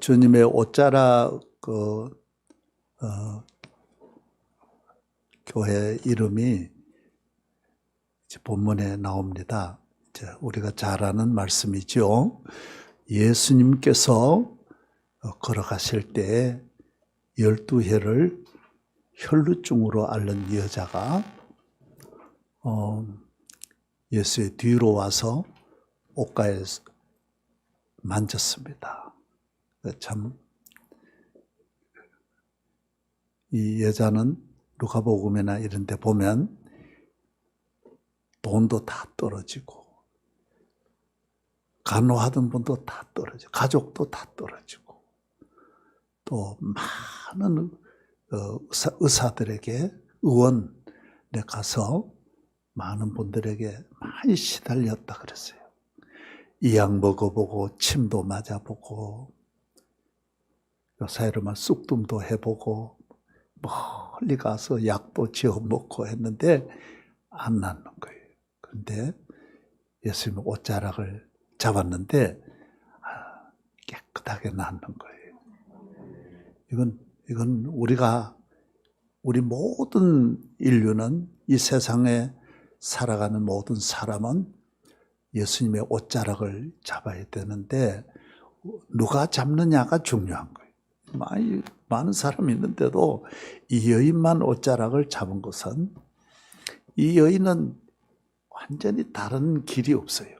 주님의 옷자락 교회 이름이 이제 본문에 나옵니다. 이제 우리가 잘 아는 말씀이죠. 예수님께서 걸어가실 때 12해를 혈루증으로 앓는 여자가 예수의 뒤로 와서 옷가에 만졌습니다. 참, 이 여자는 누가복음이나 이런 데 보면 돈도 다 떨어지고 간호하던 분도 다 떨어지고 가족도 다 떨어지고 또 많은 의사들에게 의원에 가서 많은 분들에게 많이 시달렸다 그랬어요. 이약 먹어보고 침도 맞아보고 요사이로만 쑥뜸도 해보고 멀리 가서 약도 지어 먹고 했는데 안 낫는 거예요. 그런데 예수님은 옷자락을 잡았는데 깨끗하게 낫는 거예요. 이건 우리 모든 인류는 이 세상에 살아가는 모든 사람은 예수님의 옷자락을 잡아야 되는데 누가 잡느냐가 중요한 거예요. 많은 사람이 있는데도 이 여인만 옷자락을 잡은 것은 이 여인은 완전히 다른 길이 없어요.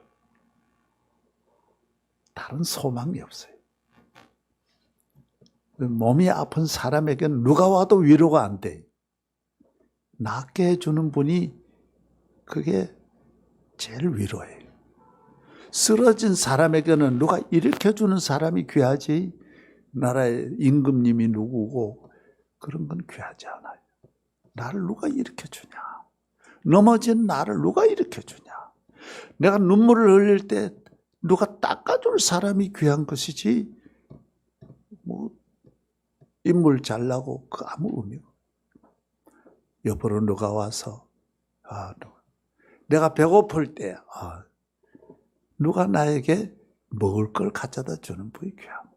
다른 소망이 없어요. 몸이 아픈 사람에게는 누가 와도 위로가 안 돼요. 낫게 해주는 분이 그게 제일 위로예요. 쓰러진 사람에게는 누가 일으켜주는 사람이 귀하지 나라의 임금님이 누구고 그런 건 귀하지 않아요. 나를 누가 일으켜주냐. 넘어진 나를 누가 일으켜주냐. 내가 눈물을 흘릴 때 누가 닦아줄 사람이 귀한 것이지 인물 잘나고 그 아무 의미가 없어요. 옆으로 누가 와서 내가 배고플 때 누가 나에게 먹을 걸 가져다 주는 분이 귀한 거예요.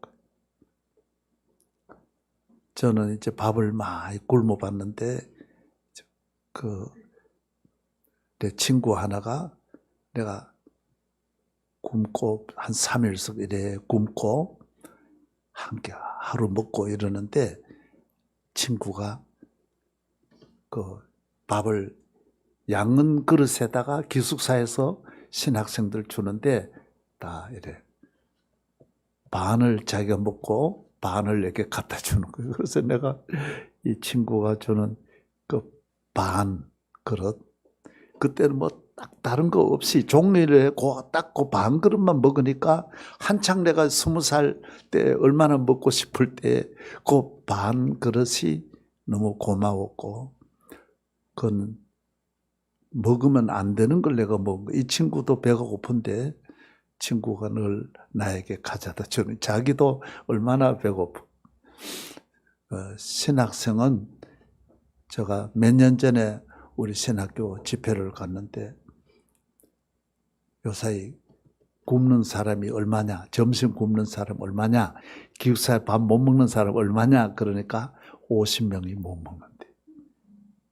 저는 이제 밥을 많이 굶어봤는데 내 친구 하나가 내가 굶고 한 3일씩 이래 굶고 함께 하루 먹고 이러는데 친구가 밥을 양은 그릇에다가 기숙사에서 신학생들 주는데 다 이래 반을 자기가 먹고 반을 내게 갖다 주는 거예요. 그래서 내가 이 친구가 주는 그 반 그릇 그때는 딱 다른 거 없이 종이를 딱 그 반 그릇만 먹으니까 한창 내가 20살 때 얼마나 먹고 싶을 때 그 반 그릇이 너무 고마웠고 그건 먹으면 안 되는 걸 내가 먹은 거. 이 친구도 배가 고픈데 친구가 늘 나에게 가져다 주는 자기도 얼마나 배고프. 신학생은 제가 몇 년 전에 우리 신학교 집회를 갔는데 요사이 굶는 사람이 얼마냐, 점심 굶는 사람 얼마냐, 기숙사에 밥 못 먹는 사람 얼마냐 그러니까 50명이 못 먹는데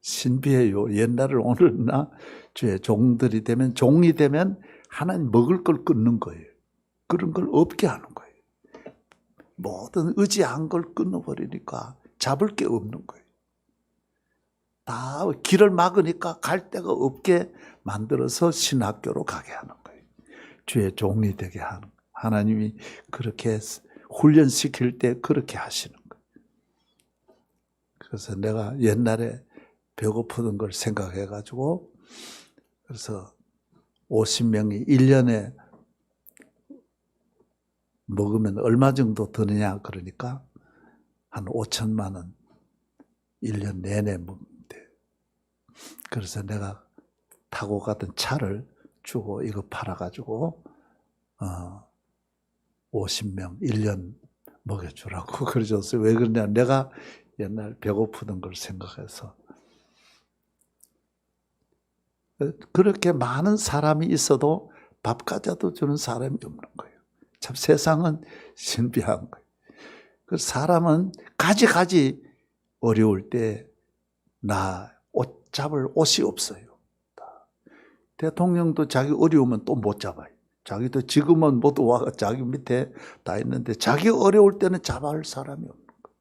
신비해요. 옛날을 오늘나 주의 종들이 되면 종이 되면 하나님 먹을 걸 끊는 거예요. 그런 걸 없게 하는 거예요. 모든 의지한 걸 끊어버리니까 잡을 게 없는 거예요. 다 길을 막으니까 갈 데가 없게 만들어서 신학교로 가게 하는 거예요. 주의 종이 되게 하는 거예요. 하나님이 그렇게 훈련시킬 때 그렇게 하시는 거예요. 그래서 내가 옛날에 배고프던 걸 생각해가지고 그래서 50명이 1년에 먹으면 얼마 정도 드느냐 그러니까 한 5천만 원 1년 내내 먹는데 그래서 내가 타고 가던 차를 주고 이거 팔아가지고 50명 1년 먹여주라고 그러셨어요. 왜 그러냐 내가 옛날 배고프던 걸 생각해서 그렇게 많은 사람이 있어도 밥 가져다 주는 사람이 없는 거예요. 참 세상은 신비한 거예요. 그 사람은 가지 어려울 때 나 옷 잡을 옷이 없어요. 대통령도 자기 어려우면 또 못 잡아요. 자기도 지금은 모두 와가 자기 밑에 다 있는데 자기 어려울 때는 잡아야 할 사람이 없는 거예요.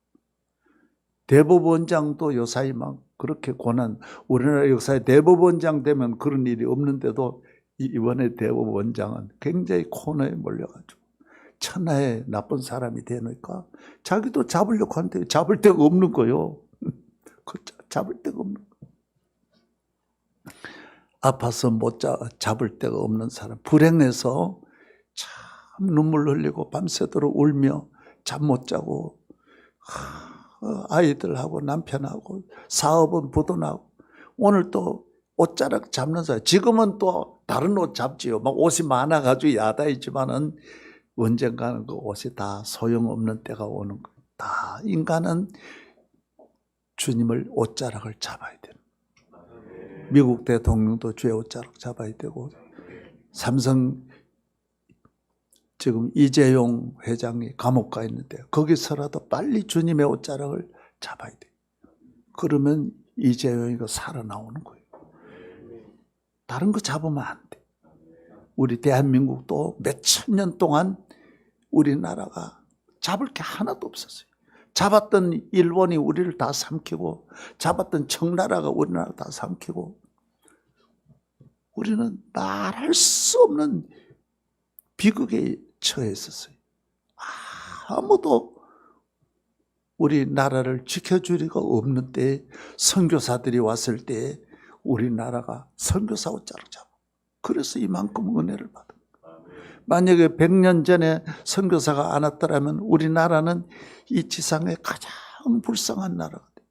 대법원장도 요사이 막 그렇게 고난, 우리나라 역사에 대법원장 되면 그런 일이 없는데도 이번에 대법원장은 굉장히 코너에 몰려가지고 천하의 나쁜 사람이 되니까 자기도 잡으려고 하는데 잡을 데가 없는 거예요. 잡을 데가 없는 거예요. 아파서 못 잡을 데가 없는 사람, 불행해서 참 눈물 흘리고 밤새도록 울며 잠 못 자고 아이들하고 남편하고 사업은 부도나고 오늘 또 옷자락 잡는 사람, 지금은 또 다른 옷 잡지요. 막 옷이 많아가지고 야다이지만은 언젠가는 그 옷이 다 소용없는 때가 오는 거예요. 다 인간은 주님을 옷자락을 잡아야 돼요. 미국 대통령도 주의 옷자락 잡아야 되고, 삼성 지금 이재용 회장이 감옥 가 있는데 거기서라도 빨리 주님의 옷자락을 잡아야 돼요. 그러면 이재용이가 살아나오는 거예요. 다른 거 잡으면 안 돼. 우리 대한민국도 몇천 년 동안 우리나라가 잡을 게 하나도 없었어요. 잡았던 일본이 우리를 다 삼키고 잡았던 청나라가 우리나라 다 삼키고 우리는 말할 수 없는 비극에 처해 있었어요. 아무도 우리나라를 지켜줄 리가 없는 때 선교사들이 왔을 때 우리나라가 선교사 옷자락 잡아. 그래서 이만큼 은혜를 받은 거예요. 만약에 100년 전에 선교사가 안 왔더라면 우리나라는 이 지상에 가장 불쌍한 나라가 돼요.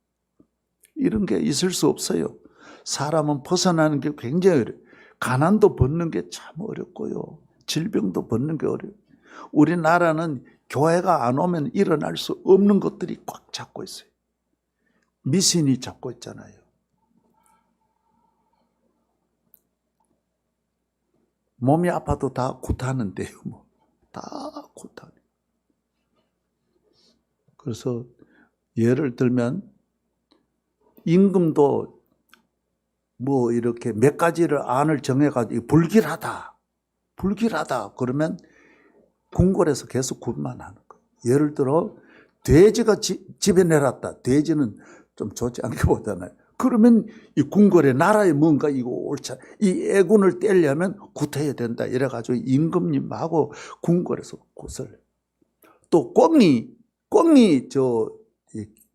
이런 게 있을 수 없어요. 사람은 벗어나는 게 굉장히 어려워요. 가난도 벗는 게 참 어렵고요. 질병도 벗는 게 어려워요. 우리나라는 교회가 안 오면 일어날 수 없는 것들이 꽉 잡고 있어요. 미신이 잡고 있잖아요. 몸이 아파도 다 굿하는데요. 다 굿하네. 그래서 예를 들면 임금도 뭐 이렇게 몇 가지를 안을 정해가지고 불길하다 그러면 궁궐에서 계속 굿만하는 거예요. 예를 들어 돼지가 집에 내놨다. 돼지는 좀 좋지 않게 보잖아요. 그러면 이 궁궐에 나라에 뭔가 이거 옳지 않아. 이 애군을 떼려면 굿해야 된다. 이래가지고 임금님하고 궁궐에서 굿을. 또 꽁이 저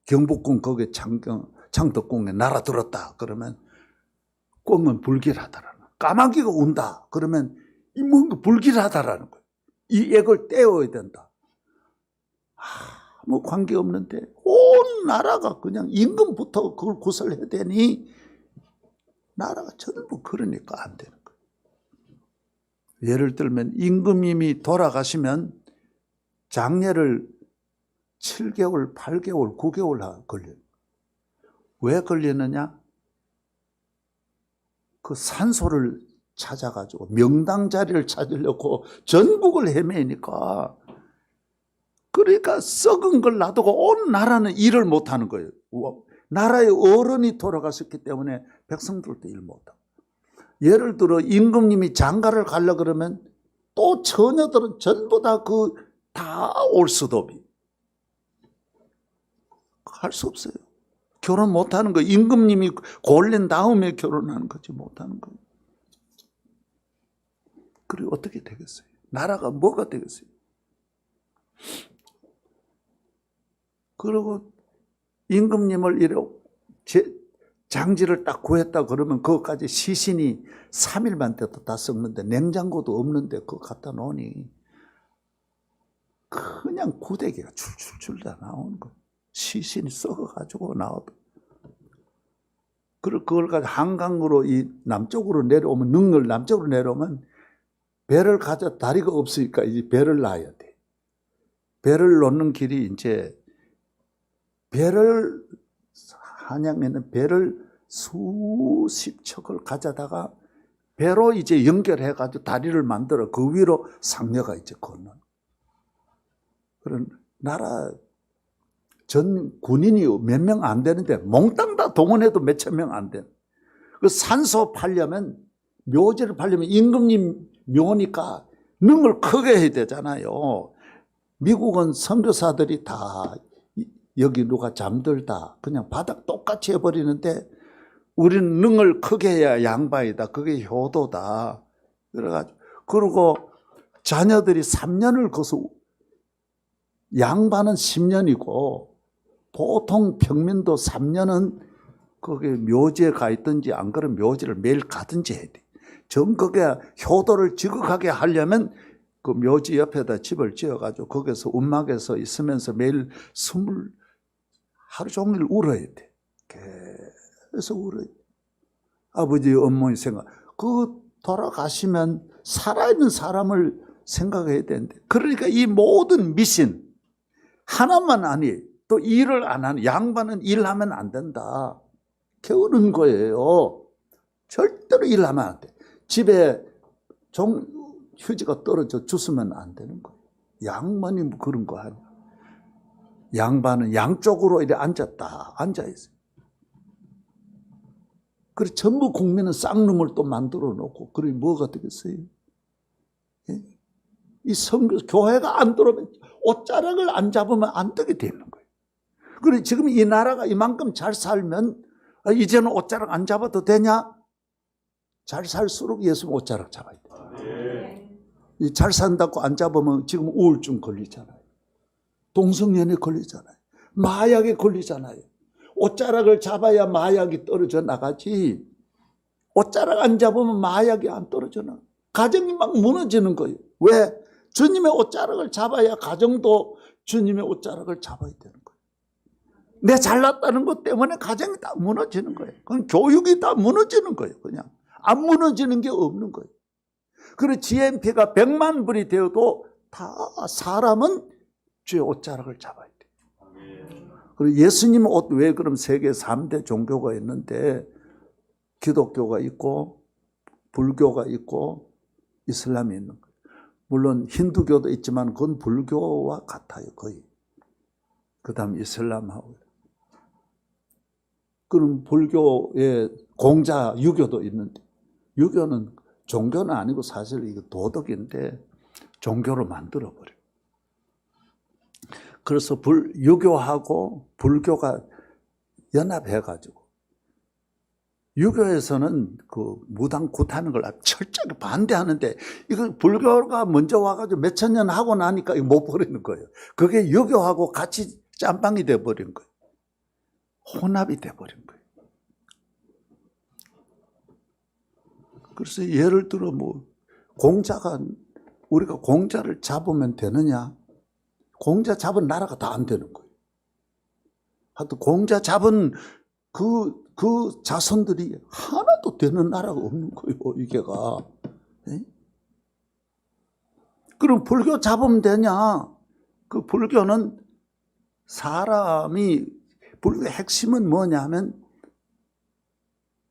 경복궁 거기 창덕궁에 날아들었다. 그러면 꽁은 불길하다라는 거예요. 까마귀가 운다. 그러면 이 뭔가 불길하다라는 거예요. 이 액을 떼어야 된다. 뭐 관계없는데 온 나라가 그냥 임금부터 그걸 구설해야 되니 나라가 전부 그러니까 안 되는 거예요. 예를 들면 임금님이 돌아가시면 장례를 7개월, 8개월, 9개월 걸려요. 왜 걸리느냐? 그 산소를 찾아가지고 명당 자리를 찾으려고 전국을 헤매니까 그러니까 썩은 걸 놔두고 온 나라는 일을 못하는 거예요. 나라의 어른이 돌아갔었기 때문에 백성들도 일 못하고. 예를 들어 임금님이 장가를 가려고 그러면 또 처녀들은 전부 다 올 수도 없이 할 수 없어요. 결혼 못하는 거예요. 임금님이 골린 다음에 결혼하는 거지 못하는 거예요. 그리고 어떻게 되겠어요? 나라가 뭐가 되겠어요? 그리고 임금님을 장지를 딱 구했다 그러면 그것까지 시신이 3일만 돼도 다 썩는데 냉장고도 없는데 그거 갖다 놓으니 그냥 구데기가 줄줄줄 다 나오는 거예요. 시신이 썩어가지고 나와도. 그리고 그걸 가지고 한강으로 이 남쪽으로 내려오면 능을 남쪽으로 내려오면 배를 가져 다리가 없으니까 이제 배를 놔야 돼. 배를 놓는 길이 이제 한양에는 배를 수십 척을 가져다가 배로 이제 연결해가지고 다리를 만들어 그 위로 상녀가 이제 건너. 그런 나라 전 군인이 몇 명 안 되는데 몽땅 다 동원해도 몇천 명 안 돼. 그 산소 팔려면, 묘지를 팔려면 임금님 묘니까 능을 크게 해야 되잖아요. 미국은 선교사들이 다 여기 누가 잠들다 그냥 바닥 똑같이 해버리는데 우리는 능을 크게 해야 양반이다. 그게 효도다. 그래가지고 그리고 자녀들이 3년을 거서 양반은 10년이고 보통 평민도 3년은 거기 묘지에 가 있든지 안 그러면 묘지를 매일 가든지 해야 돼. 정거게 효도를 지극하게 하려면 그 묘지 옆에다 집을 지어가지고 거기서 움막에서 있으면서 매일 하루 종일 울어야 돼. 계속 울어야 돼. 아버지, 어머니 생각. 그 돌아가시면 살아있는 사람을 생각해야 되는데. 그러니까 이 모든 미신 하나만 아니 또 일을 안 하는 양반은 일하면 안 된다. 게으른 거예요. 절대로 일하면 안 돼. 집에 휴지가 떨어져 주스면 안 되는 거예요. 양반이 뭐 그런 거 아니야. 양반은 양쪽으로 이렇게 앉아있어요. 그래, 전부 국민은 쌍놈을 또 만들어 놓고, 그래, 뭐가 되겠어요? 예? 이 교회가 안 들어오면, 옷자락을 안 잡으면 안 되게 되는 거예요. 그래, 지금 이 나라가 이만큼 잘 살면, 이제는 옷자락 안 잡아도 되냐? 잘 살수록 예수는 옷자락 잡아야 돼. 잘 산다고 안 잡으면 지금 우울증 걸리잖아요. 동성연애 걸리잖아요. 마약에 걸리잖아요. 옷자락을 잡아야 마약이 떨어져 나가지. 옷자락 안 잡으면 마약이 안 떨어져 나가. 가정이 막 무너지는 거예요. 왜? 주님의 옷자락을 잡아야 가정도 주님의 옷자락을 잡아야 되는 거예요. 내 잘났다는 것 때문에 가정이 다 무너지는 거예요. 그건 교육이 다 무너지는 거예요. 그냥 안 무너지는 게 없는 거예요. 그리고 GNP가 100만 불이 되어도 다 사람은 주의 옷자락을 잡아야 돼요. 그리고 예수님 옷, 왜 그럼 세계 3대 종교가 있는데 기독교가 있고 불교가 있고 이슬람이 있는 거예요. 물론 힌두교도 있지만 그건 불교와 같아요. 거의. 그 다음 이슬람하고. 그럼 불교에 공자 유교도 있는데 유교는 종교는 아니고 사실 이거 도덕인데 종교로 만들어버려요. 그래서 유교하고 불교가 연합해가지고 유교에서는 그 무당 굿하는 걸 철저하게 반대하는데 이거 불교가 먼저 와가지고 몇천 년 하고 나니까 이거 못 버리는 거예요. 그게 유교하고 같이 짬빵이 돼버린 거예요. 혼합이 돼버린 거예요. 그래서 예를 들어 뭐 공자가 우리가 공자를 잡으면 되느냐? 공자 잡은 나라가 다 안 되는 거예요. 하여튼 공자 잡은 그 자손들이 하나도 되는 나라가 없는 거예요. 이게가. 네? 그럼 불교 잡으면 되냐? 그 불교는 불교의 핵심은 뭐냐면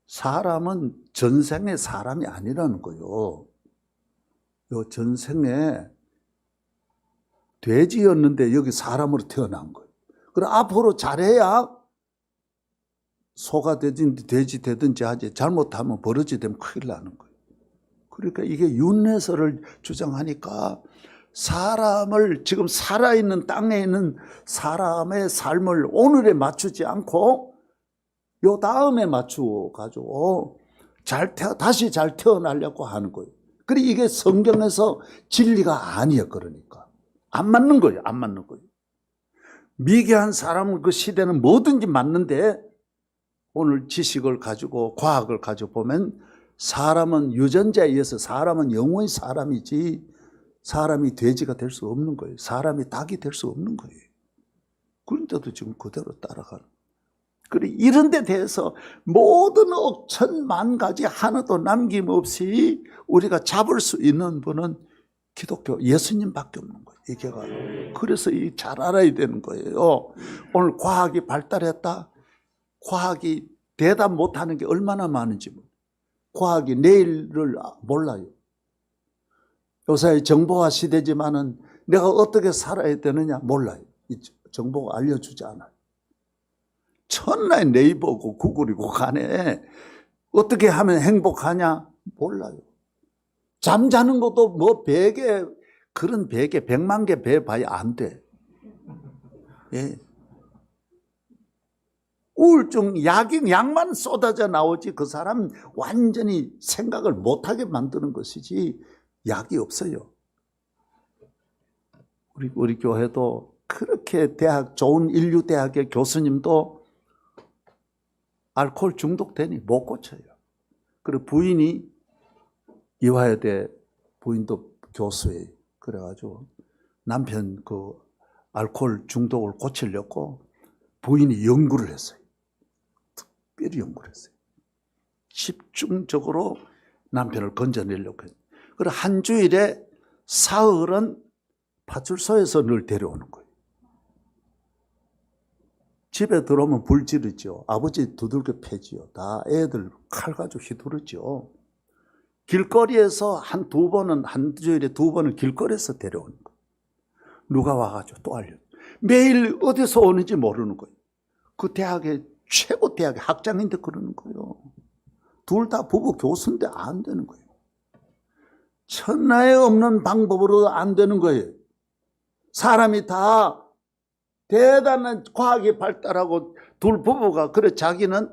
사람은 전생의 사람이 아니라는 거예요. 요 전생에 돼지였는데 여기 사람으로 태어난 거예요. 그럼 앞으로 잘해야 소가 되든지 돼지 되든지 하지 잘못하면 버러지 되면 큰일 나는 거예요. 그러니까 이게 윤회설을 주장하니까 사람을 지금 살아있는 땅에 있는 사람의 삶을 오늘에 맞추지 않고 요 다음에 맞추어가지고 다시 잘 태어나려고 하는 거예요. 그리고 이게 성경에서 진리가 아니에요. 그러니까. 안 맞는 거예요. 안 맞는 거예요. 미개한 사람은 그 시대는 뭐든지 맞는데 오늘 지식을 가지고 과학을 가지고 보면 사람은 유전자에 의해서 사람은 영원히 사람이지 사람이 돼지가 될 수 없는 거예요. 사람이 닭이 될 수 없는 거예요. 그런데도 지금 그대로 따라가는 거예요. 그리고 이런 데 대해서 모든 억천만 가지 하나도 남김없이 우리가 잡을 수 있는 분은 기독교 예수님밖에 없는 거예요. 이게가. 그래서 잘 알아야 되는 거예요. 오늘 과학이 발달했다. 과학이 대답 못하는 게 얼마나 많은지. 과학이 내일을 몰라요. 요새 정보화 시대지만은 내가 어떻게 살아야 되느냐 몰라요. 정보가 알려주지 않아요. 천하의 네이버고 구글이고 간에 어떻게 하면 행복하냐? 몰라요. 잠자는 것도 뭐 베개, 그런 베개 100만 개 베봐야 안 돼. 예. 우울증 약만 쏟아져 나오지 그 사람 완전히 생각을 못하게 만드는 것이지 약이 없어요. 우리 교회도 그렇게 좋은 인류대학의 교수님도 알코올 중독되니 못 고쳐요. 그리고 부인이 이화여대 부인도 교수예요. 그래가지고 남편 그 알코올 중독을 고치려고 부인이 연구를 했어요. 특별히 연구를 했어요. 집중적으로 남편을 건져내려고 했어요. 그리고 한 주일에 사흘은 파출소에서 늘 데려오는 거예요. 집에 들어오면 불 지르죠. 아버지 두들겨 패지요. 다 애들 칼 가지고 휘두르죠. 길거리에서 한 주일에 2번은 길거리에서 데려오는 거예요. 누가 와가지고 또 알려요. 매일 어디서 오는지 모르는 거예요. 그 대학의 최고 대학의 학장인데 그러는 거예요. 둘 다 부부 교수인데 안 되는 거예요. 천하에 없는 방법으로 안 되는 거예요. 사람이 다 대단한 과학이 발달하고 둘 부부가 그래 자기는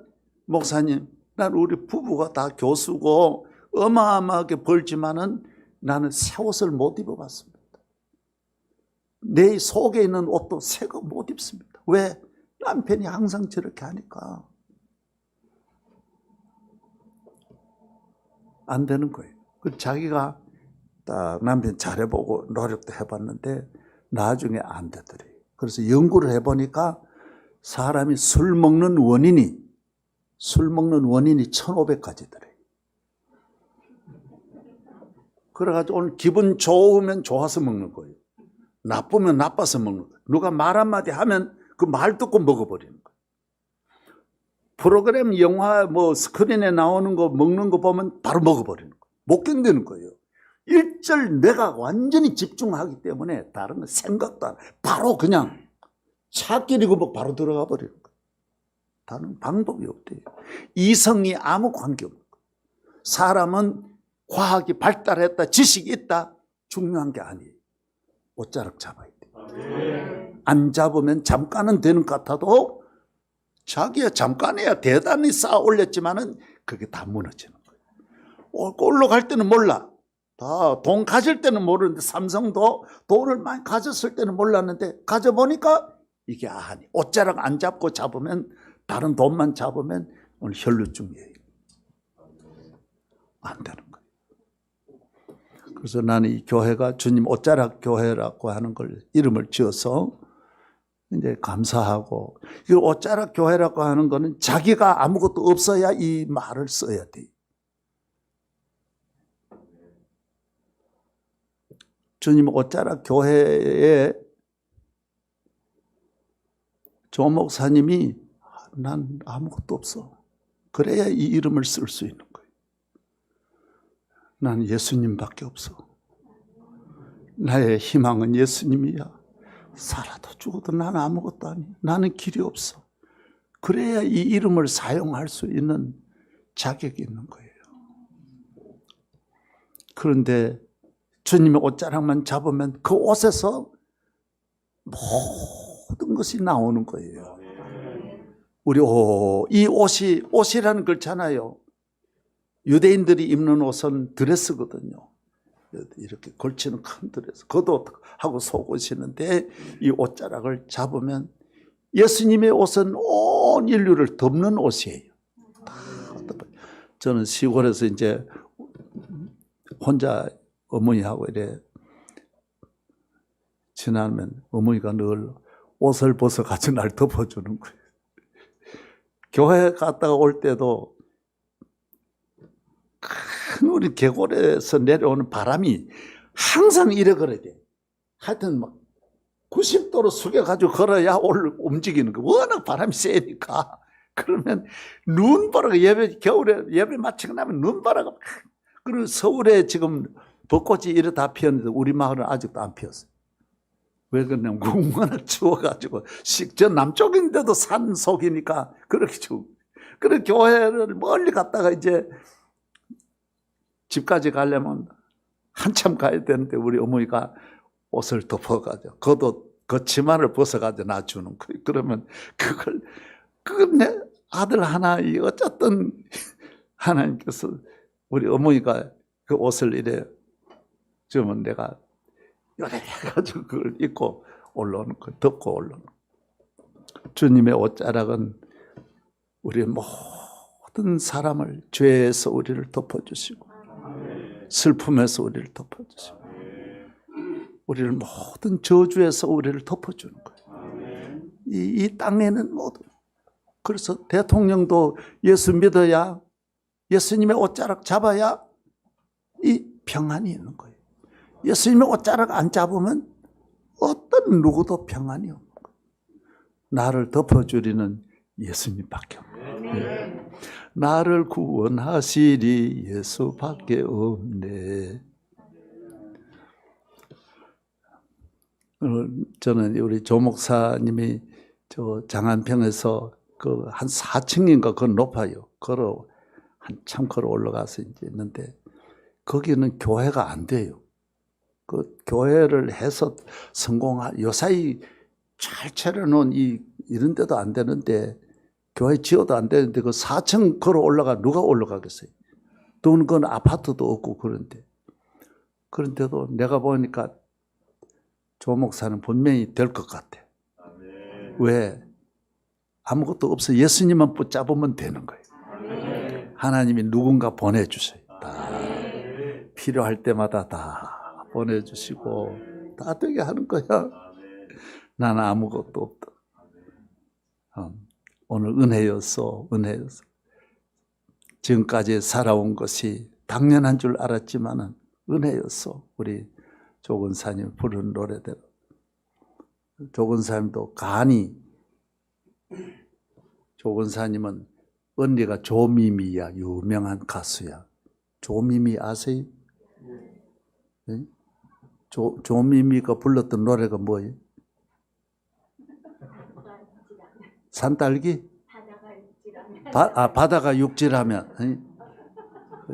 목사님 난 우리 부부가 다 교수고 어마어마하게 벌지만은 나는 새 옷을 못 입어봤습니다. 내 속에 있는 옷도 새 거 못 입습니다. 왜? 남편이 항상 저렇게 하니까 안 되는 거예요. 자기가 딱 남편 잘해보고 노력도 해봤는데 나중에 안 되더래요. 그래서 연구를 해보니까 사람이 술 먹는 원인이 1500가지더래요. 그래가지고 오늘 기분 좋으면 좋아서 먹는 거예요. 나쁘면 나빠서 먹는 거예요. 누가 말 한마디 하면 그 말 듣고 먹어버리는 거예요. 프로그램 영화 뭐 스크린에 나오는 거 먹는 거 보면 바로 먹어버리는 거예요. 못 견디는 거예요. 일절 내가 완전히 집중하기 때문에 다른 거 생각도 안 바로 그냥 차끼리고 바로 들어가 버리는 거예요. 다른 방법이 없대요. 이성이 아무 관계 없는 거예요. 사람은 과학이 발달했다, 지식이 있다, 중요한 게 아니에요. 옷자락 잡아야 돼요. 안 잡으면 잠깐은 되는 것 같아도 자기야 잠깐이야 대단히 쌓아 올렸지만은 그게 다 무너지는 거예요. 골로 갈 때는 몰라. 다 돈 가질 때는 모르는데 삼성도 돈을 많이 가졌을 때는 몰랐는데 가져보니까 이게 아니. 옷자락 안 잡고 잡으면 다른 돈만 잡으면 오늘 혈루증이에요. 안 되는 거예요. 그래서 나는 이 교회가 주님 옷자락 교회라고 하는 걸 이름을 지어서 이제 감사하고 이 옷자락 교회라고 하는 거는 자기가 아무것도 없어야 이 말을 써야 돼요. 주님 옷자락 교회에 조 목사님이 난 아무것도 없어. 그래야 이 이름을 쓸 수 있는 거예요. 난 예수님밖에 없어. 나의 희망은 예수님이야. 살아도 죽어도 나는 아무것도 아니야. 나는 길이 없어. 그래야 이 이름을 사용할 수 있는 자격이 있는 거예요. 그런데 주님의 옷자락만 잡으면 그 옷에서 모든 것이 나오는 거예요. 우리 이 옷이라는 걸 잖아요. 유대인들이 입는 옷은 드레스거든요. 이렇게 걸치는 큰 드레스, 겉옷하고 속옷이는데 이 옷자락을 잡으면 예수님의 옷은 온 인류를 덮는 옷이에요. 저는 시골에서 이제 혼자 어머니하고 이래 지나면 어머니가 늘 옷을 벗어가지고 날 덮어주는 거예요. 교회 갔다가 올 때도 큰 우리 계곡에서 내려오는 바람이 항상 이래 걸어야 돼. 하여튼 막 90도로 숙여가지고 걸어야 움직이는 거. 워낙 바람이 세니까. 그러면 눈보라가 겨울에 예배 마치고 나면 눈보라가 막. 그리고 서울에 지금 벚꽃이 이래 다 피었는데 우리 마을은 아직도 안 피었어요. 왜 그러냐면 얼마나 추워가지고 저 남쪽인데도 산 속이니까 그렇게 추워. 그래 교회를 멀리 갔다가 이제 집까지 가려면 한참 가야 되는데 우리 어머니가 옷을 덮어가지고 그 치마를 벗어가지고 놔주는 거예요. 그러면 내 아들 하나 어쨌든 하나님께서 우리 어머니가 그 옷을 이래 주면 내가 요래 해가지고 그걸 입고 올라오는 거, 덮고 올라오는 거. 주님의 옷자락은 우리 모든 사람을 죄에서 우리를 덮어주시고 슬픔에서 우리를 덮어주시고 우리를 모든 저주에서 우리를 덮어주는 거예요. 이 땅에는 모두. 그래서 대통령도 예수 믿어야 예수님의 옷자락 잡아야 이 평안이 있는 거예요. 예수님의 옷자락 안 잡으면 어떤 누구도 평안이 없는 거예요. 나를 덮어주리는 예수님밖에 없네. 나를 구원하시리 예수밖에 없네. 저는 우리 조 목사님이 저 장안평에서 그 한 4층인가 그 높아요. 한참 걸어 올라가서 이제 있는데 거기는 교회가 안 돼요. 그 교회를 해서 요사이 잘 차려놓은 이런 데도 안 되는데 교회 지어도 안 되는데 그 4층 걸어 누가 올라가겠어요? 돈 건 아파트도 없고 그런데도 내가 보니까 조 목사는 분명히 될 것 같아. 왜? 아무것도 없어. 예수님만 붙잡으면 되는 거예요. 하나님이 누군가 보내주셔요. 다 필요할 때마다 다 보내주시고 다 되게 하는 거야. 나는 아무것도 없다. 오늘 은혜였어. 지금까지 살아온 것이 당연한 줄 알았지만은 은혜였어. 우리 조 권사님 부른 노래대로. 조 권사님도 조 권사님은 언니가 조미미야. 유명한 가수야. 조미미 아세요? 네? 조미미가 불렀던 노래가 뭐예요? 산딸기? 바다가 육지라면. 네?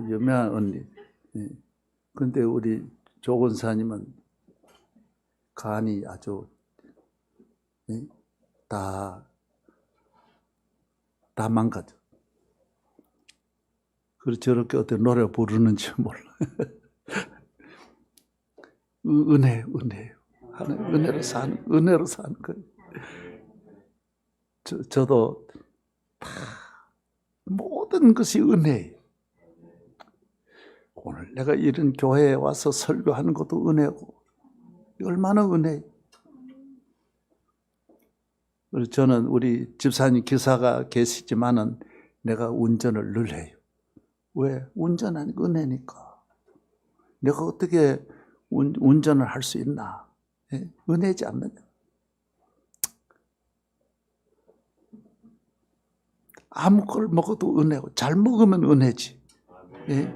유명한 언니. 네. 근데 우리 조 권사님은 간이 아주 네? 다 망가져. 그래서 저렇게 어떤 노래 부르는지 몰라. 은혜예요. 은혜로 사는 거예요. 저도 다 모든 것이 은혜예요. 오늘 내가 이런 교회에 와서 설교하는 것도 은혜고 얼마나 은혜예요. 그래서 저는 우리 집사님 기사가 계시지만은 내가 운전을 늘 해요. 왜? 운전하는 은혜니까. 내가 어떻게 운전을 할 수 있나? 예? 은혜지 않느냐? 아무 걸 먹어도 은혜고 잘 먹으면 은혜지. 예?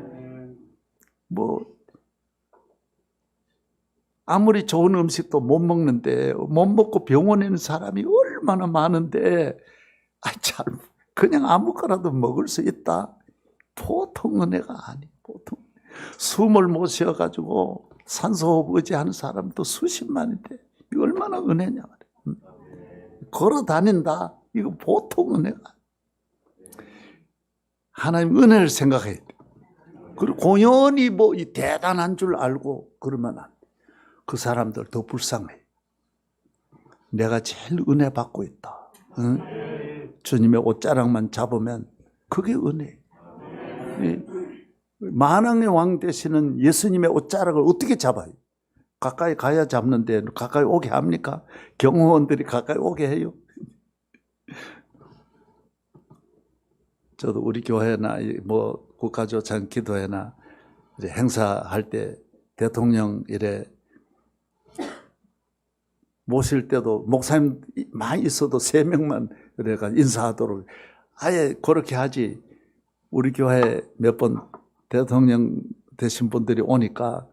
아무리 좋은 음식도 못 먹는데 못 먹고 병원에 있는 사람이 얼마나 많은데 그냥 아무거나도 먹을 수 있다. 보통 은혜가 아니. 보통 숨을 못 쉬어가지고 산소호흡 의지하는 사람도 수십만인데 이거 얼마나 은혜냐 말이야. 걸어 다닌다. 이거 보통 은혜가. 하나님 은혜를 생각해야 돼. 그리고 공연히 대단한 줄 알고 그러면 안 돼. 그 사람들 더 불쌍해. 내가 제일 은혜 받고 있다. 응? 주님의 옷자락만 잡으면 그게 은혜. 만왕의 왕 되시는 예수님의 옷자락을 어떻게 잡아요? 가까이 가야 잡는데 가까이 오게 합니까? 경호원들이 가까이 오게 해요? 저도 우리 교회나 국가조찬 기도회나 이제 행사할 때 대통령 모실 때도 목사님 많이 있어도 3명만 그래가 인사하도록 아예 그렇게 하지. 우리 교회 몇 번 대통령 되신 분들이 오니까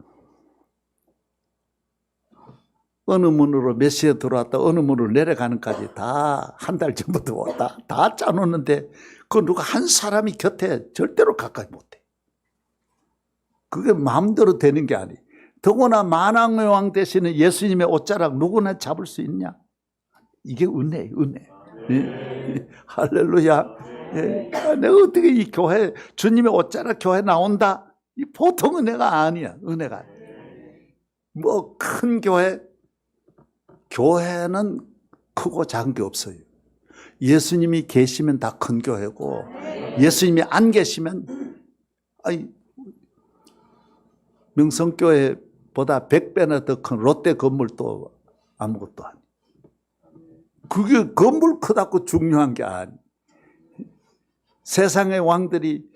어느 문으로 몇 시에 들어왔다 어느 문으로 내려가는까지 다 한 달 전부터 다 짜놓는데 그 누가 한 사람이 곁에 절대로 가까이 못해. 그게 마음대로 되는 게 아니에요. 더구나 만왕의 왕 되시는 예수님의 옷자락 누구나 잡을 수 있냐? 이게 은혜예요, 은혜. 예. 할렐루야. 예. 내가 어떻게 이 교회, 주님의 옷자락 교회 나온다? 이 보통 은혜가 아니야, 은혜가. 뭐 큰 교회는 크고 작은 게 없어요. 예수님이 계시면 다 큰 교회고, 예수님이 안 계시면, 명성교회보다 100배나 더 큰 롯데 건물도 아무것도 아니에요. 그게 건물 크다고 중요한 게 아니에요. 세상의 왕들이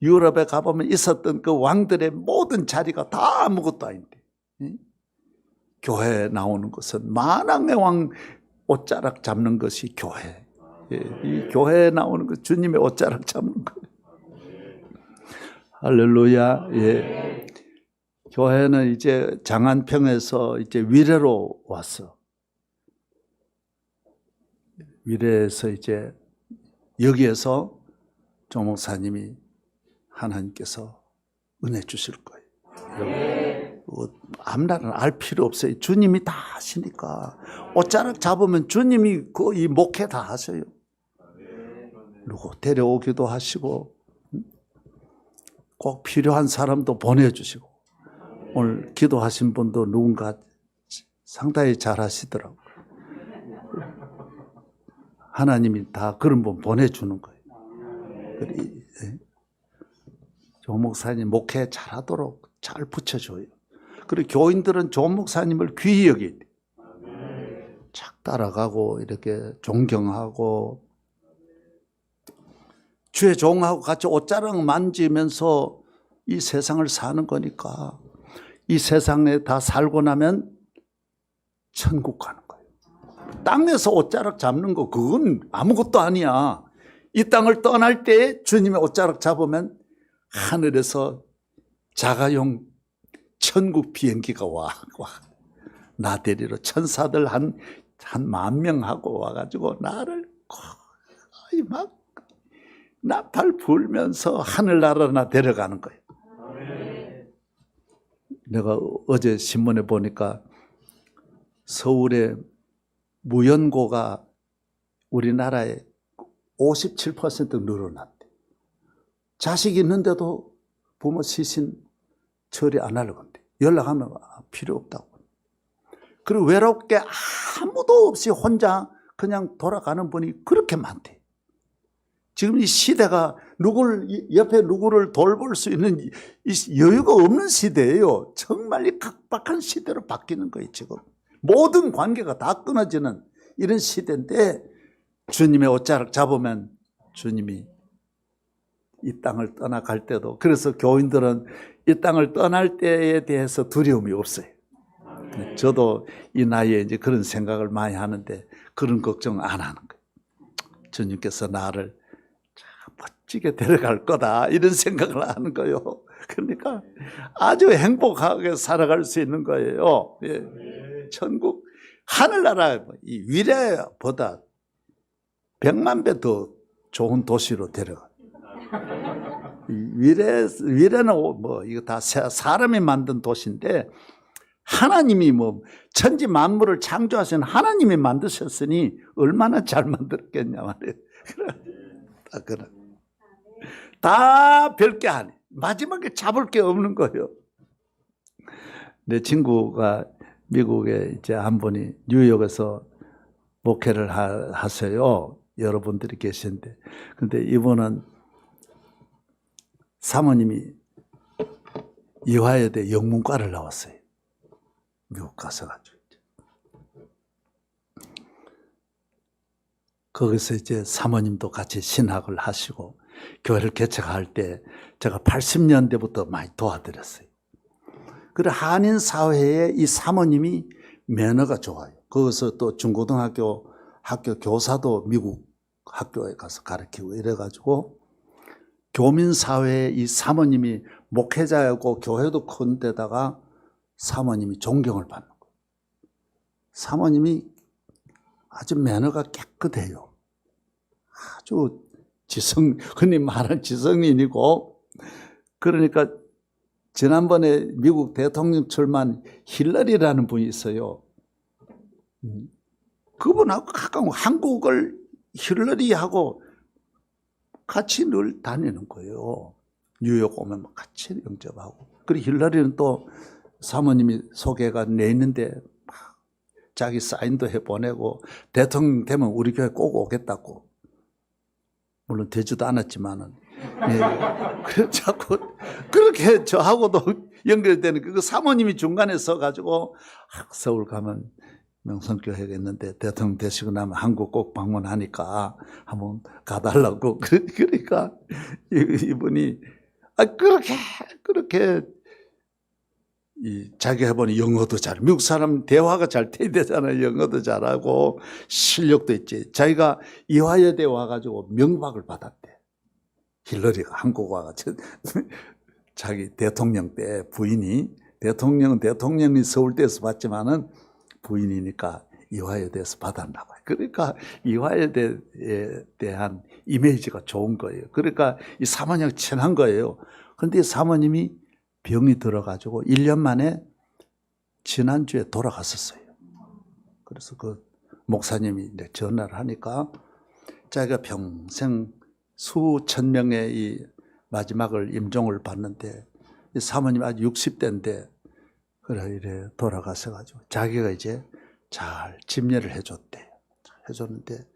유럽에 가보면 있었던 그 왕들의 모든 자리가 다 아무것도 아닌데, 교회에 나오는 것은 만왕의 왕 옷자락 잡는 것이 교회. 이 교회에 나오는 것 주님의 옷자락 잡는 거예요. 할렐루야. 예. 교회는 이제 장안평에서 이제 위례로 왔어. 위례에서 이제 여기에서 조 목사님이 하나님께서 은혜 주실 거예요. 앞날은 알 필요 없어요. 주님이 다 하시니까. 옷자락 잡으면 주님이 이 목회 다 하셔요. 누구 데려오기도 하시고 꼭 필요한 사람도 보내주시고 오늘 기도하신 분도 누군가 상당히 잘 하시더라고요. 하나님이 다 그런 분 보내주는 거예요. 조 목사님 목회 잘하도록 잘 붙여줘요. 그리고 교인들은 조 목사님을 귀히 여기야 돼. 착 따라가고 이렇게 존경하고 주의 종하고 같이 옷자락 만지면서 이 세상을 사는 거니까 이 세상에 다 살고 나면 천국 가는 거예요. 땅에서 옷자락 잡는 거 그건 아무것도 아니야. 이 땅을 떠날 때 주님의 옷자락 잡으면 하늘에서 자가용 천국 비행기가 와. 나 데리러 천사들 한 10,000명하고 와가지고 나를 거의 막 나팔 불면서 하늘나라나 데려가는 거예요. 내가 어제 신문에 보니까 서울의 무연고가 우리나라에 57% 늘어났대. 자식 있는데도 부모 시신 처리 안 하려고 한대. 연락하면 필요 없다고. 그리고 외롭게 아무도 없이 혼자 그냥 돌아가는 분이 그렇게 많대. 지금 이 시대가 옆에 누구를 돌볼 수 있는 이 여유가 없는 시대예요. 정말 이 각박한 시대로 바뀌는 거예요, 지금. 모든 관계가 다 끊어지는 이런 시대인데 주님의 옷자락 잡으면 주님이 이 땅을 떠나갈 때도 그래서 교인들은 이 땅을 떠날 때에 대해서 두려움이 없어요. 저도 이 나이에 이제 그런 생각을 많이 하는데 그런 걱정 안 하는 거예요. 주님께서 나를 멋지게 데려갈 거다 이런 생각을 하는 거예요. 그러니까 아주 행복하게 살아갈 수 있는 거예요. 예. 천국 하늘나라 이 위례보다 100만 배 더 좋은 도시로 데려가. 위례는 뭐 이거 다 사람이 만든 도시인데 하나님이 뭐 천지 만물을 창조하신 하나님이 만드셨으니 얼마나 잘 만들었겠냐 말이에요. 다 별게 아니에요. 마지막에 잡을 게 없는 거예요. 내 친구가 미국에 이제 한 분이 뉴욕에서 목회를 하세요. 여러분들이 계신데. 근데 이분은 사모님이 이화여대 영문과를 나왔어요. 미국 가서 가지고. 거기서 이제 사모님도 같이 신학을 하시고 교회를 개척할 때 제가 80년대부터 많이 도와드렸어요. 그리고 한인 사회에 이 사모님이 매너가 좋아요. 거기서 또 중고등학교 학교 교사도 미국 학교에 가서 가르치고 이래가지고 교민 사회에 이 사모님이 목회자였고 교회도 큰 데다가 사모님이 존경을 받는 거예요. 사모님이 아주 매너가 깨끗해요. 아주 흔히 말하는 지성인이고, 그러니까 지난번에 미국 대통령 출마한 힐러리라는 분이 있어요. 그분하고 가까운 한국을 힐러리하고 같이 늘 다니는 거예요. 뉴욕 오면 같이 영접하고. 그리고 힐러리는 또 사모님이 소개가 내 있는데 막 자기 사인도 해보내고, 대통령 되면 우리 교회 꼭 오겠다고. 물론 되지도 않았지만은. 예. 그래서 자꾸 그렇게 저하고도 연결되는, 그 사모님이 중간에 서가지고 서울 가면 명성교회가 있는데 대통령 되시고 나면 한국 꼭 방문하니까 한번 가달라고. 그러니까 이분이 그렇게 자기 해보니 영어도 잘, 미국 사람 대화가 잘 되잖아요. 영어도 잘하고 실력도 있지. 자기가 이화여대 와가지고 명박을 받았대. 힐러리가 한국 와가지고 자기 대통령 때 부인이, 대통령이 서울대에서 받지만은 부인이니까 이화여대에서 받았나 봐요. 그러니까 이화여대에 대한 이미지가 좋은 거예요. 그러니까 이 사모님하고 친한 거예요. 그런데 사모님이 병이 들어가지고 1년 만에 지난주에 돌아갔었어요. 그래서 그 목사님이 전화를 하니까 자기가 평생 수천 명의 이 마지막을 임종을 받는데, 이 사모님이 아직 60대인데 그래 이래 돌아가셔가지고 자기가 이제 잘 집례를 해줬는데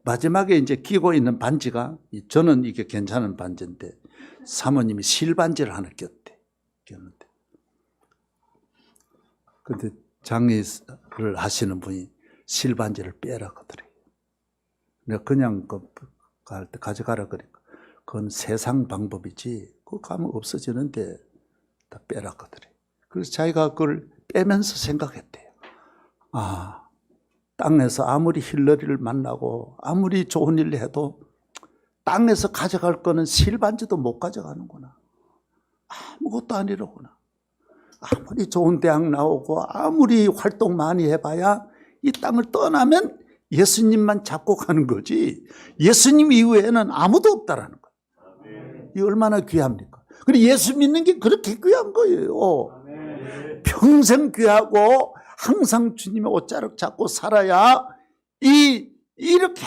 마지막에 이제 끼고 있는 반지가, 저는 이게 괜찮은 반지인데 사모님이 실반지를 하나 꼈는데, 근데 장례를 하시는 분이 실반지를 빼라 그러더래요. 내가 그냥 갈 때 가져가라 그러니까 그건 세상 방법이지 그거 가면 없어지는데 다 빼라 그러더래요. 그래서 자기가 그걸 빼면서 생각했대요. 아, 땅에서 아무리 힐러리를 만나고 아무리 좋은 일을 해도 땅에서 가져갈 거는 실반지도 못 가져가는구나. 아무것도 아니로구나. 아무리 좋은 대학 나오고 아무리 활동 많이 해봐야 이 땅을 떠나면 예수님만 잡고 가는 거지, 예수님 이후에는 아무도 없다라는 거예요. 이 얼마나 귀합니까? 그리고 예수 믿는 게 그렇게 귀한 거예요. 평생 귀하고 항상 주님의 옷자락 잡고 살아야 이렇게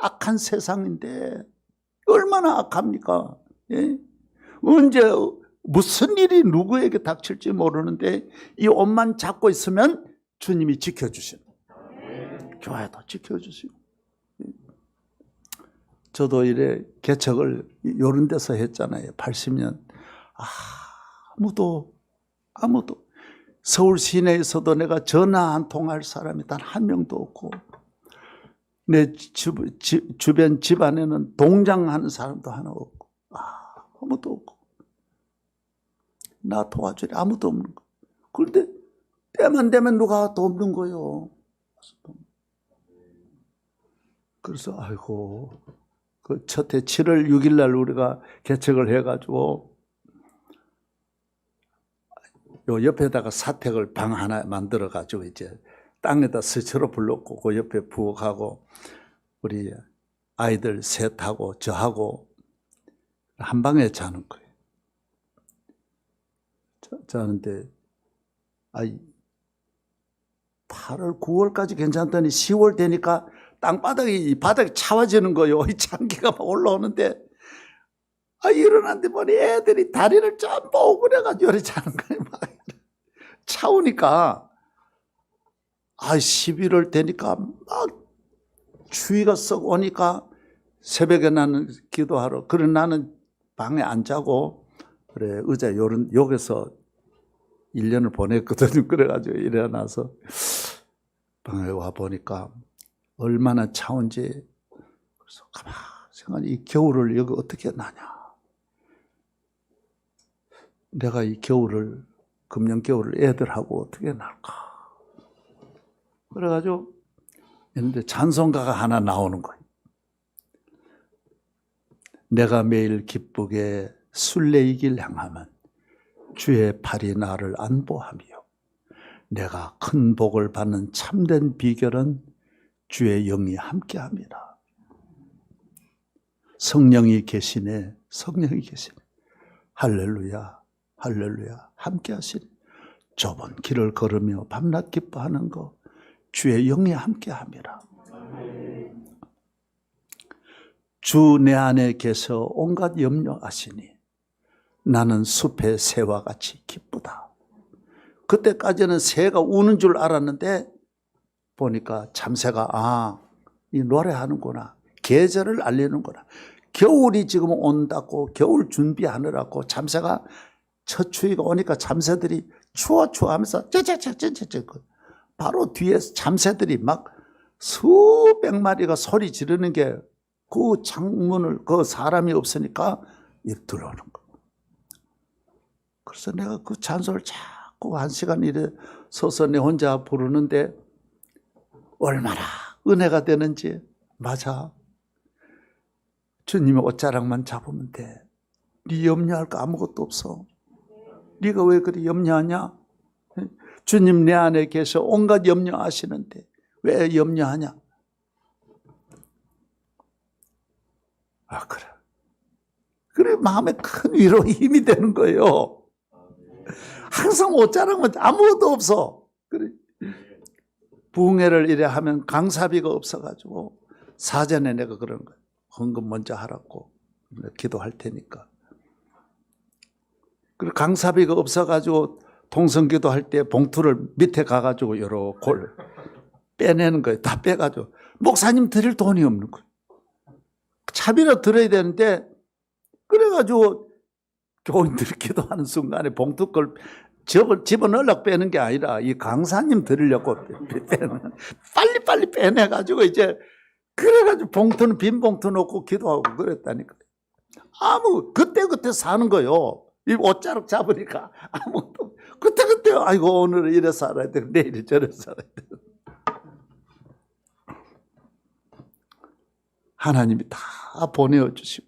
악한 세상인데 얼마나 악합니까? 예? 언제 무슨 일이 누구에게 닥칠지 모르는데 이 옷만 잡고 있으면 주님이 지켜주시는, 교회도 지켜주시고. 저도 이래 개척을 이런 데서 했잖아요. 80년. 아무도 서울 시내에서도 내가 전화 한 통 할 사람이 단 한 명도 없고, 내 주변 집안에는 동장하는 사람도 하나 없고, 아무도 없고, 나 도와주리 아무도 없는 거. 그런데 때만 되면 누가 돕는 거예요. 그래서 아이고, 그 첫해 7월 6일 날 우리가 개척을 해가지고 요 옆에다가 사택을 방 하나 만들어 가지고 이제 땅에다 스스로 불렀고 그 옆에 부엌하고 우리 아이들 셋하고 저하고 한 방에 자는 거예요. 자는데 8월 9월까지 괜찮더니 10월 되니까 바닥이 차와지는 거예요. 이 장기가 막 올라오는데 일어났는데 보니 애들이 다리를 전부 오그려가지고 요리 자는 거예요. 막 차오니까 11월 되니까 막 추위가 썩 오니까 새벽에 나는 기도하러, 그래 나는 방에 안 자고 그래 의자 여기서 1년을 보냈거든요. 그래가지고 일어나서 방에 와 보니까 얼마나 차온지. 그래서 가만 생각하니 이 겨울을 여기 어떻게 나냐. 내가 이 겨울을, 금년 겨울을 애들하고 어떻게 날까. 그래가지고 했는데 찬송가가 하나 나오는 거예요. 내가 매일 기쁘게 순례의 길 향하면 주의 팔이 나를 안보하며 내가 큰 복을 받는 참된 비결은 주의 영이 함께합니다. 성령이 계시네. 성령이 계시네. 할렐루야. 할렐루야. 함께하시네. 좁은 길을 걸으며 밤낮 기뻐하는 것 주의 영이 함께합니다. 주 내 안에 계셔 온갖 염려하시니 나는 숲의 새와 같이 기쁘다. 그때까지는 새가 우는 줄 알았는데 보니까 참새가 이 노래하는구나. 계절을 알리는구나. 겨울이 지금 온다고 겨울 준비하느라고 참새가 첫 추위가 오니까 참새들이 추워 하면서 바로 뒤에 참새들이 막 수백 마리가 소리 지르는 게 그 창문을 그 사람이 없으니까 들어오는 거. 그래서 내가 그 찬송을 자꾸 1시간 이래 서서 내 혼자 부르는데 얼마나 은혜가 되는지. 맞아. 주님의 옷자락만 잡으면 돼. 네 염려할 거 아무것도 없어. 네가 왜 그리 염려하냐? 주님 내 안에 계셔 온갖 염려하시는데 왜 염려하냐? 그래. 그래 마음에 큰 위로 힘이 되는 거예요. 항상 옷자락만 아무것도 없어. 그래. 부흥회를 이래 하면 강사비가 없어가지고 사전에 내가 그러는 거야. 헌금 먼저 하라고 기도할 테니까. 그리고 강사비가 없어가지고 통성기도 할 때 봉투를 밑에 가가지고 여러 골 빼내는 거예요. 다 빼가지고 목사님 드릴 돈이 없는 거예요. 차비로 드려야 되는데 그래가지고 교인들이 기도하는 순간에 봉투 걸 집어넣으려고 빼는 게 아니라 이 강사님 드리려고 빼는 빨리빨리 빼내가지고 이제 그래가지고 봉투는 빈 봉투 놓고 기도하고 그랬다니까. 그때 사는 거요. 이 옷자락 잡으니까 아무것도 그때 아이고 오늘은 이래 살아야 돼. 내일 저래 살아야 돼. 하나님이 다 보내어 주시고.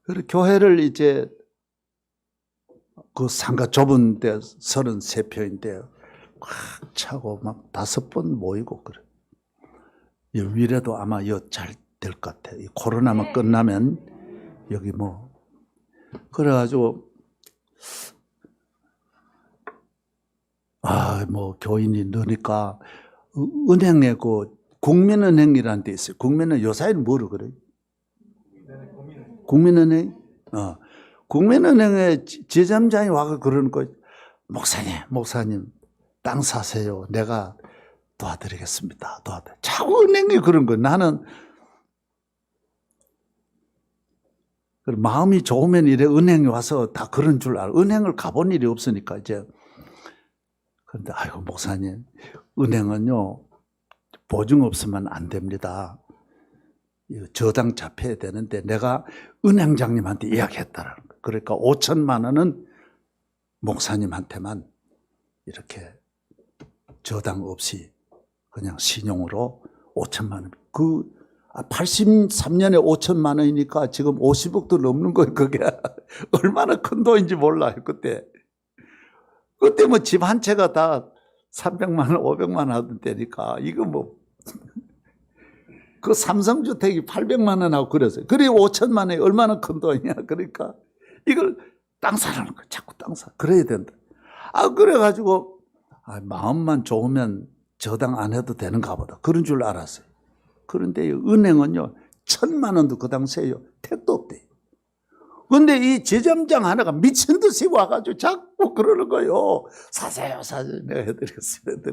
그리고 교회를 이제 그 상가 좁은 데 33평인데 꽉 차고 막 5번 모이고 그래. 위례도 아마 잘 될 것 같아. 이 코로나만 끝나면 여기 그래가지고 교인이 넣으니까 은행에 국민은행이라는 데 있어요. 국민은 요사이는 뭐로 그래요? 국민은행? 국민은행에 지점장이 와서 그러는 거예요. 목사님, 땅 사세요. 내가 도와드리겠습니다. 자꾸 은행이 그런 거예요. 나는 마음이 좋으면 이래 은행에 와서 다 그런 줄 알아. 은행을 가본 일이 없으니까 이제. 그런데 아이고 목사님, 은행은요 보증 없으면 안 됩니다. 저당 잡혀야 되는데 내가 은행장님한테 이야기했다라는 거예요. 그러니까 5천만 원은 목사님한테만 이렇게 저당 없이 그냥 신용으로 5천만 원. 83년에 5천만 원이니까 지금 50억도 넘는 거예요. 그게 얼마나 큰 돈인지 몰라요. 그때 집 한 채가 다 300만 원, 500만 원 하던 때니까 이거 그 삼성주택이 800만 원 하고 그랬어요. 그래 5천만 원이 얼마나 큰 돈이야. 그러니까 이걸 땅 사라는 거야. 자꾸 땅 사. 그래야 된다. 그래가지고 마음만 좋으면 저당 안 해도 되는가 보다. 그런 줄 알았어요. 그런데 은행은요 1,000만 원도 그 당시에요 택도 없대요. 그런데 이 지점장 하나가 미친 듯이 와가지고 자꾸 그러는 거예요. 사세요. 내가 해드리겠습니다.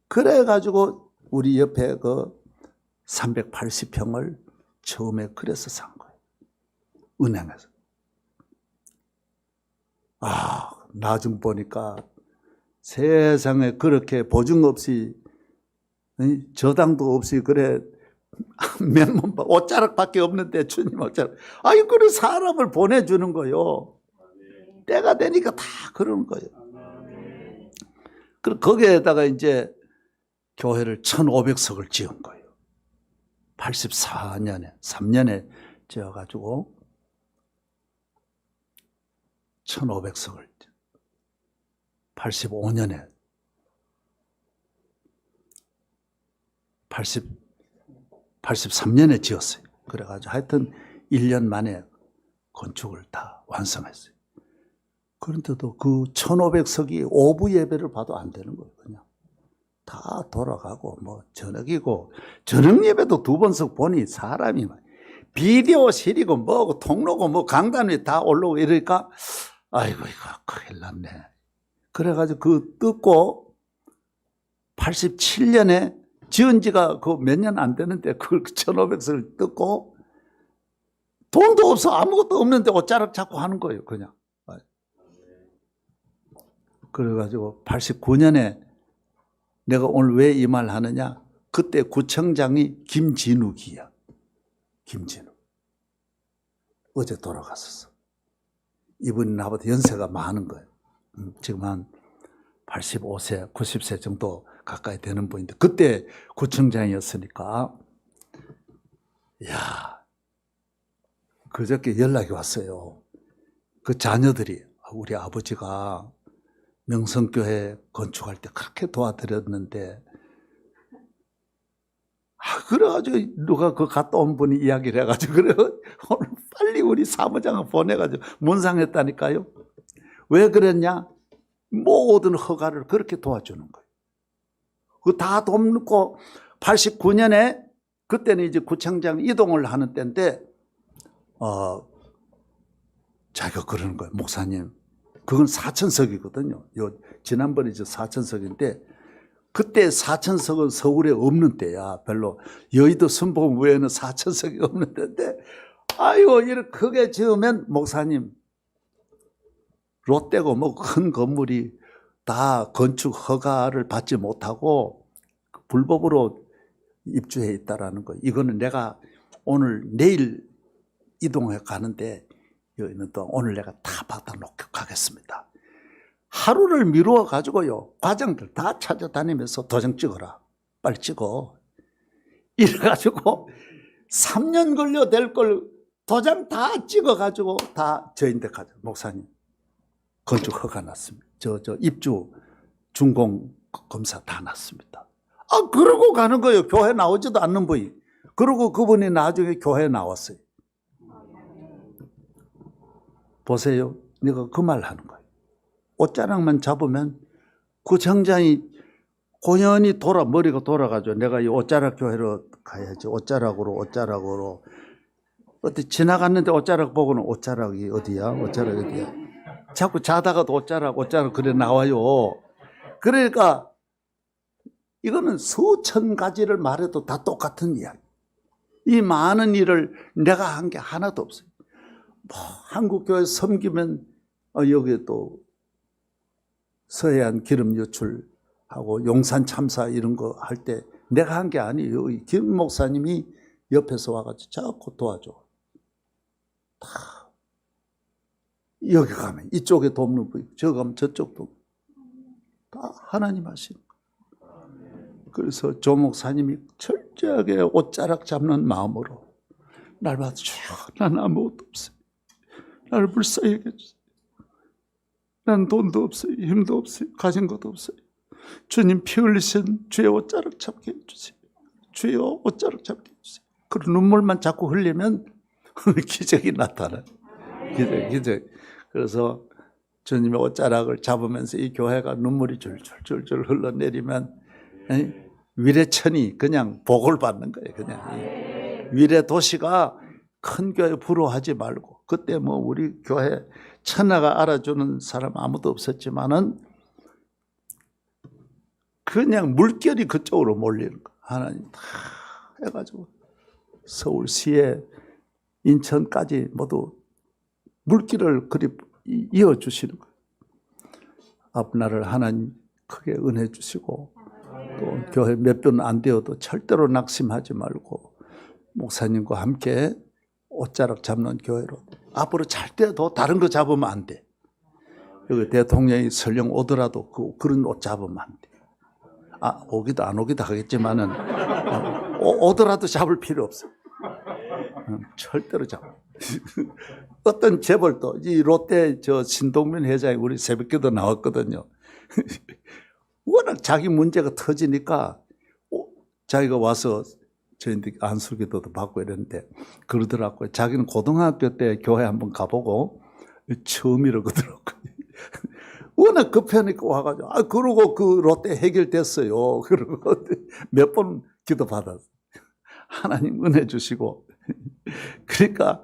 그래가지고 우리 옆에 380평을 처음에 그래서 산 거예요. 은행에서. 나중 보니까 세상에 그렇게 보증 없이 저당도 없이 그래 몇만 옷자락밖에 없는데 주님 옷자락. 그래 사람을 보내주는 거요. 때가 되니까 다 그러는 거예요. 그리고 거기에다가 이제 교회를 1,500석을 지은 거예요. 84년에 3년에 지어가지고 1,500석을. 85년에 83년에 지었어요. 그래가지고 하여튼 1년 만에 건축을 다 완성했어요. 그런데도 그 1500석이 오부 예배를 봐도 안 되는 거예요. 그냥 다 돌아가고 뭐 저녁이고, 저녁 예배도 2번씩 보니 사람이 비디오실이고 뭐고 통로고 뭐 강단 위에 다 올라오고 이러니까 아이고 이거 큰일 났네. 그래가지고 그 뜯고 87년에 지은 지가 그 몇 년 안 되는데 그걸 1500석을 뜯고, 돈도 없어 아무것도 없는데 옷자락 잡고 하는 거예요. 그냥. 그래가지고 89년에 내가 오늘 왜 이 말 하느냐, 그때 구청장이 김진욱이야. 김진욱. 어제 돌아갔었어. 이분이 나보다 연세가 많은 거예요. 지금 한 85세, 90세 정도 가까이 되는 분인데, 그때 구청장이었으니까, 야, 그저께 연락이 왔어요. 그 자녀들이 우리 아버지가 명성교회 건축할 때 그렇게 도와드렸는데, 그래가지고 누가 그 갔다 온 분이 이야기를 해가지고, 그래 오늘 빨리 우리 사무장을 보내가지고 문상했다니까요. 왜 그랬냐? 모든 허가를 그렇게 도와주는 거예요. 그 다 돈 넣고 89년에 그때는 이제 구청장 이동을 하는 때인데, 자기가 그러는 거예요. 목사님, 그건 4천석이거든요. 지난번에 이제 4천석인데, 그때 4천석은 서울에 없는 때야. 별로 여의도 순복음 외에는 4천석이 없는 때인데, 아이고 이렇게 크게 지으면 목사님, 롯데고 뭐 큰 건물이 다 건축 허가를 받지 못하고 불법으로 입주해 있다라는 거. 이거는 내가 오늘 내일 이동해 가는데 여기는 또 오늘 내가 다 받아 놓고 가겠습니다. 하루를 미루어 가지고요, 과장들 다 찾아다니면서 도장 찍어라. 빨리 찍어. 이래가지고 3년 걸려 될 걸 도장 다 찍어 가지고 다 저인데 가죠. 목사님, 건축 허가 났습니다. 저 입주 준공 검사 다 났습니다. 그러고 가는 거예요. 교회 나오지도 않는 분이. 그러고 그분이 나중에 교회에 나왔어요. 보세요. 내가 그 말 하는 거예요. 옷자락만 잡으면 구청장이 고연히 머리가 돌아가죠. 내가 이 옷자락 교회로 가야지. 옷자락으로. 어디 지나갔는데 옷자락 보고는 옷자락이 어디야? 옷자락이 어디야? 자꾸 자다가도 옷자락 그래 나와요. 그러니까 이거는 수천 가지를 말해도 다 똑같은 이야기. 이 많은 일을 내가 한 게 하나도 없어요. 뭐 한국교회 섬기면 여기 또 서해안 기름 유출하고 용산 참사 이런 거 할 때 내가 한 게 아니에요. 김 목사님이 옆에서 와가지고 자꾸 도와줘. 다 여기 가면 이쪽에 돕는 분, 저 가면 저쪽도 다 하나님 하시는 거예요. 그래서 조 목사님이 철저하게 옷자락 잡는 마음으로 날 봐주세요. 난 아무것도 없어요. 나를 불쌍히 여겨주세요. 난 돈도 없어요. 힘도 없어요. 가진 것도 없어요. 주님 피 흘리신 주의 옷자락 잡게 해주세요. 주여 옷자락 잡게 해주세요. 그 눈물만 자꾸 흘리면 기적이 나타나요. 기적. 그래서 주님의 옷자락을 잡으면서 이 교회가 눈물이 줄줄줄줄 흘러내리면 위례천이 그냥 복을 받는 거예요. 그냥 위례 도시가 큰 교회 부러워하지 말고, 그때 뭐 우리 교회 천하가 알아주는 사람 아무도 없었지만은 그냥 물결이 그쪽으로 몰리는 거. 하나님 다 해가지고 서울시에 인천까지 모두 물길을 그리 이어주시는 거예요. 앞날을 하나님 크게 은혜 주시고, 또 교회 몇 분 안 되어도 절대로 낙심하지 말고 목사님과 함께 옷자락 잡는 교회로 앞으로 절대도 다른 거 잡으면 안 돼. 여기 대통령이 설령 오더라도 그런 옷 잡으면 안 돼. 오기도 안 오기도 하겠지만은 오더라도 잡을 필요 없어. 절대로 잡아. 어떤 재벌도 이 롯데 신동민 회장이 우리 새벽기도 나왔거든요. 워낙 자기 문제가 터지니까 자기가 와서 저희한테 안수기도도 받고 이랬는데 그러더라고요. 자기는 고등학교 때 교회 한번 가보고 처음이라고 그러더라고요. 워낙 급하니까 와가지고 그러고 그 롯데 해결됐어요. 그러고 몇 번 기도 받았어요. 하나님 은혜 주시고 그러니까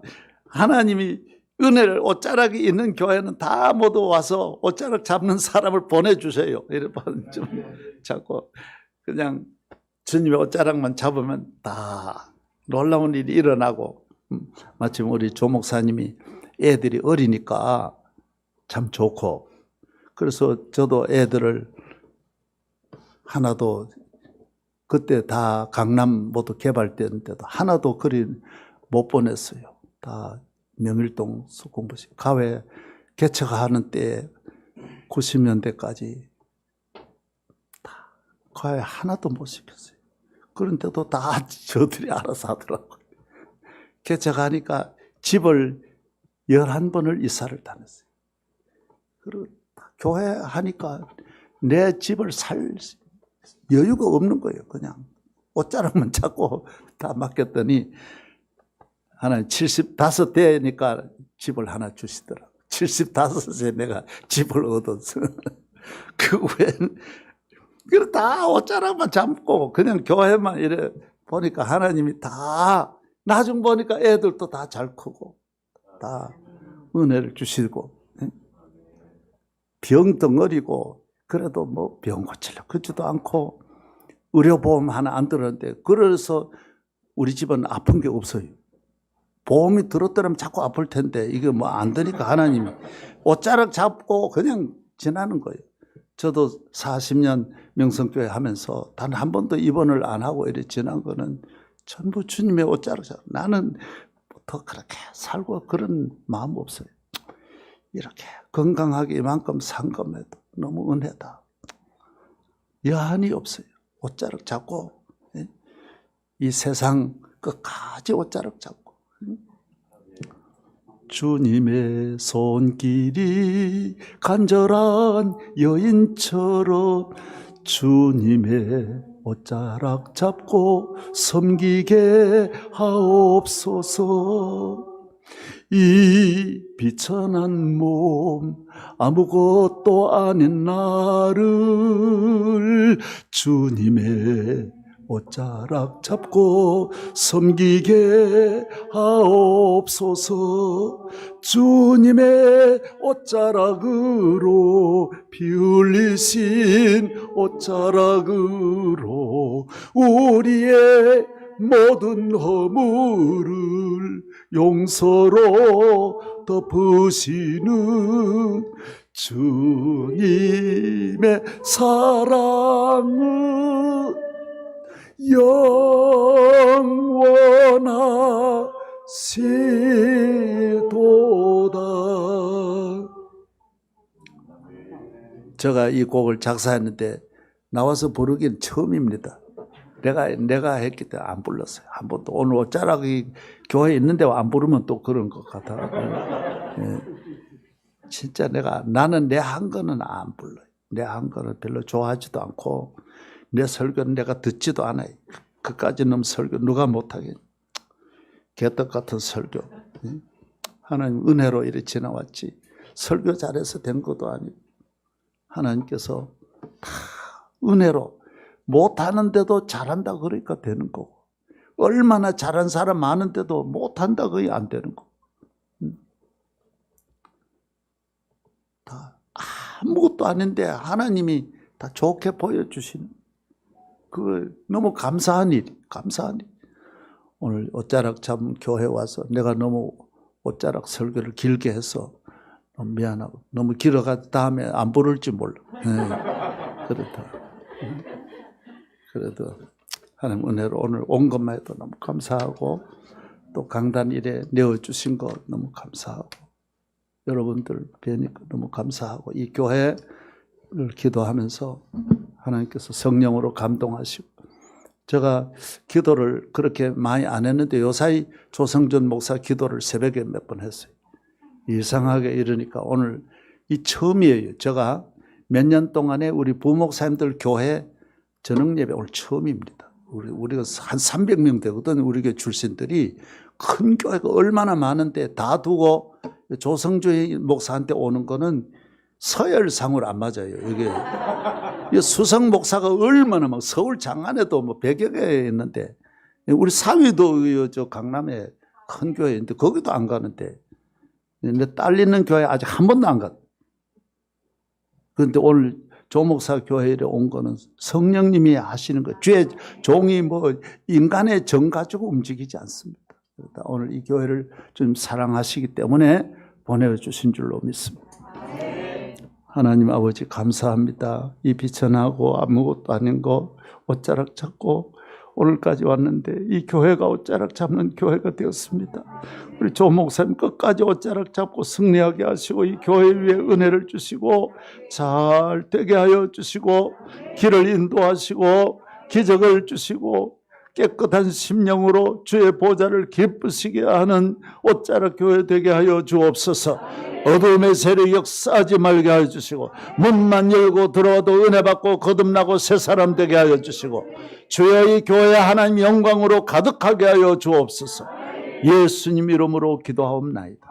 하나님이 은혜를 옷자락이 있는 교회는 다 모두 와서 옷자락 잡는 사람을 보내주세요. 이러면 좀 자꾸 그냥 주님의 옷자락만 잡으면 다 놀라운 일이 일어나고 마침 우리 조 목사님이 애들이 어리니까 참 좋고 그래서 저도 애들을 하나도 그때 다 강남 모두 개발됐는데도 하나도 그리 못 보냈어요. 다 명일동 공부식 가회 개척하는 때 90년대까지 다 가회 하나도 못 시켰어요. 그런데도 다 저들이 알아서 하더라고요. 개척하니까 집을 11번을 이사를 다녔어요. 그리고 교회 하니까 내 집을 살 여유가 없는 거예요. 그냥 옷자락만 잡고 다 맡겼더니 하나님 75대니까 집을 하나 주시더라고요. 75세 내가 집을 얻었어. 그 후엔 그래 다 옷자락만 잡고 그냥 교회만 이래 보니까 하나님이 다 나중 보니까 애들도 다 잘 크고 다 은혜를 주시고 병덩어리고 그래도 뭐 병 고치려고 그러지도 않고 의료보험 하나 안 들었는데 그래서 우리 집은 아픈 게 없어요. 보험이 들었더라면 자꾸 아플 텐데 이게 뭐 안 되니까 하나님이 옷자락 잡고 그냥 지나는 거예요. 저도 40년 명성교회 하면서 단 한 번도 입원을 안 하고 이렇게 지난 거는 전부 주님의 옷자락 잡고 나는 더 그렇게 살고 그런 마음 없어요. 이렇게 건강하게 이만큼 산 것에도 너무 은혜다. 여한이 없어요. 옷자락 잡고 이 세상 끝까지 옷자락 잡고 주님의 손길이 간절한 여인처럼 주님의 옷자락 잡고 섬기게 하옵소서. 이 비천한 몸 아무것도 아닌 나를 주님의 옷자락 잡고 섬기게 하옵소서. 주님의 옷자락으로 피 흘리신 옷자락으로 우리의 모든 허물을 용서로 덮으시는 주님의 사랑은 영원하시도다. 제가 이 곡을 작사했는데 나와서 부르긴 처음입니다. 내가 했기 때문에 안 불렀어요. 한 번도. 오늘 옷자락이 교회에 있는데 안 부르면 또 그런 것 같아. 예. 진짜 나는 내 한 거는 안 불러요. 내 한 거는 별로 좋아하지도 않고 내 설교는 내가 듣지도 않아요. 그까지 놈 설교 누가 못하겠냐. 개떡 같은 설교. 예? 하나님 은혜로 이렇게 지나왔지. 설교 잘해서 된 것도 아니고 하나님께서 다 은혜로 못하는데도 잘한다 그러니까 되는 거고 얼마나 잘한 사람 많은데도 못한다 그게 안 되는 거고 다 아무것도 아닌데 하나님이 다 좋게 보여주시는 그 너무 감사한 일. 오늘 옷자락 잡은 교회 와서 내가 너무 옷자락 설교를 길게 해서 너무 미안하고 너무 길어가 다음에 안 부를지 몰라. 그렇다. 그래도 하나님 은혜로 오늘 온 것만 해도 너무 감사하고 또 강단 일에 내어주신 것 너무 감사하고 여러분들 뵈니까 너무 감사하고 이 교회를 기도하면서 하나님께서 성령으로 감동하시고 제가 기도를 그렇게 많이 안 했는데 요사이 조성준 목사 기도를 새벽에 몇 번 했어요. 이상하게 이러니까 오늘 이 처음이에요. 제가 몇 년 동안에 우리 부목사님들 교회 저녁 예배 오늘 처음입니다. 우리가 한 300명 되거든. 우리 교회 출신들이. 큰 교회가 얼마나 많은데 다 두고 조성주 목사한테 오는 거는 서열상으로 안 맞아요. 이게 수성 목사가 얼마나 막 서울 장안에도 뭐 100여 개 있는데, 우리 사위도 저 강남에 큰 교회인데 거기도 안 가는데, 내 딸 있는 교회 아직 한 번도 안 갔. 그런데 오늘 조 목사 교회에 온 거는 성령님이 하시는 거. 죄 종이 뭐 인간의 정 가지고 움직이지 않습니다. 오늘 이 교회를 좀 사랑하시기 때문에 보내주신 줄로 믿습니다. 하나님 아버지 감사합니다. 이 비천하고 아무것도 아닌 거 옷자락 잡고 오늘까지 왔는데 이 교회가 옷자락 잡는 교회가 되었습니다. 우리 조 목사님 끝까지 옷자락 잡고 승리하게 하시고 이 교회 위에 은혜를 주시고 잘 되게 하여 주시고 길을 인도하시고 기적을 주시고 깨끗한 심령으로 주의 보좌를 기쁘시게 하는 옷자락 교회 되게 하여 주옵소서. 어둠의 세력 역사하지 말게 하여 주시고 문만 열고 들어와도 은혜 받고 거듭나고 새 사람 되게 하여 주시고 주여 이 교회 하나님 영광으로 가득하게 하여 주옵소서. 예수님 이름으로 기도하옵나이다.